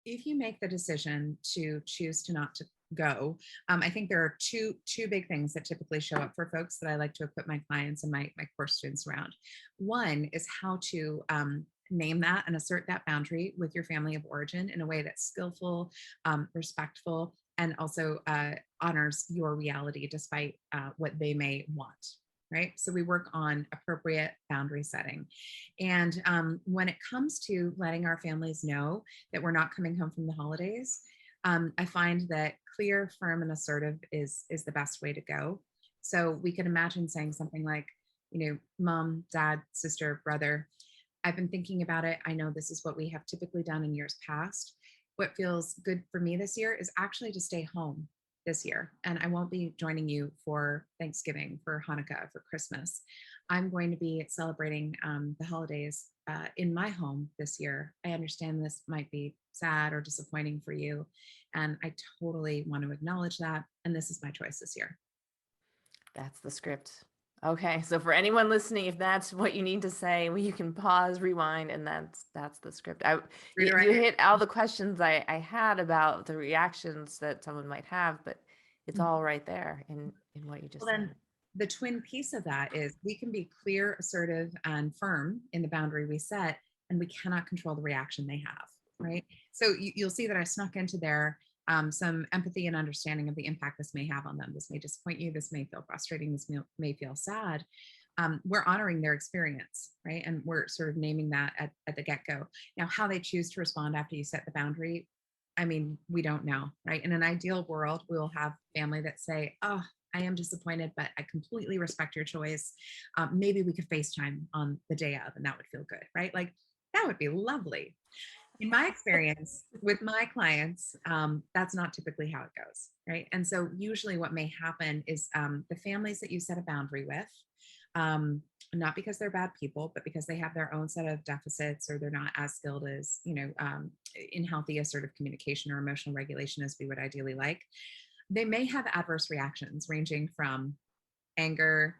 if you make the decision to choose to not to go, I think there are two big things that typically show up for folks that I like to equip my clients and my course students around. One is how to name that and assert that boundary with your family of origin in a way that's skillful, respectful, and also honors your reality despite what they may want. Right. So we work on appropriate boundary setting. And when it comes to letting our families know that we're not coming home from the holidays, I find that clear, firm, and assertive is the best way to go. So we can imagine saying something like, mom, dad, sister, brother, I've been thinking about it. I know this is what we have typically done in years past. What feels good for me this year is actually to stay home this year. And I won't be joining you for Thanksgiving, for Hanukkah, for Christmas. I'm going to be celebrating the holidays in my home this year. I understand this might be sad or disappointing for you. And I totally want to acknowledge that. And this is my choice this year. That's the script. Okay. So for anyone listening, if that's what you need to say, you can pause, rewind, and that's the script. You hit all the questions I had about the reactions that someone might have, but it's all right there in what you just said. The twin piece of that is we can be clear, assertive, and firm in the boundary we set, and we cannot control the reaction they have, right? So you'll see that I snuck into there some empathy and understanding of the impact this may have on them. This may disappoint you. This may feel frustrating. This may feel sad. We're honoring their experience, right? And we're sort of naming that at the get-go. Now, how they choose to respond after you set the boundary, I mean, we don't know, right? In an ideal world, we'll have family that say, oh, I am disappointed, but I completely respect your choice. Maybe we could FaceTime on the day of, and that would feel good, right? Like that would be lovely. In my experience with my clients, that's not typically how it goes, right? And so usually what may happen is the families that you set a boundary with, not because they're bad people, but because they have their own set of deficits or they're not as skilled as, in healthy assertive communication or emotional regulation as we would ideally like, they may have adverse reactions ranging from anger,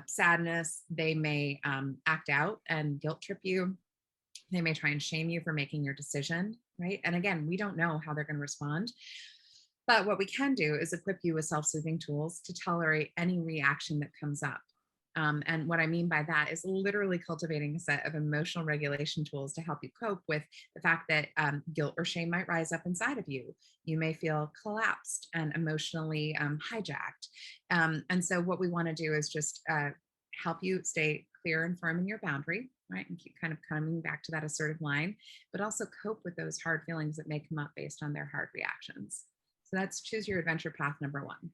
sadness. They may act out and guilt trip you. They may try and shame you for making your decision, right? And again, we don't know how they're going to respond. But what we can do is equip you with self-soothing tools to tolerate any reaction that comes up. And what I mean by that is literally cultivating a set of emotional regulation tools to help you cope with the fact that guilt or shame might rise up inside of you. You may feel collapsed and emotionally hijacked. And so what we want to do is just help you stay clear and firm in your boundary, right? And keep kind of coming back to that assertive line, but also cope with those hard feelings that may come up based on their hard reactions. So that's choose your adventure path number one.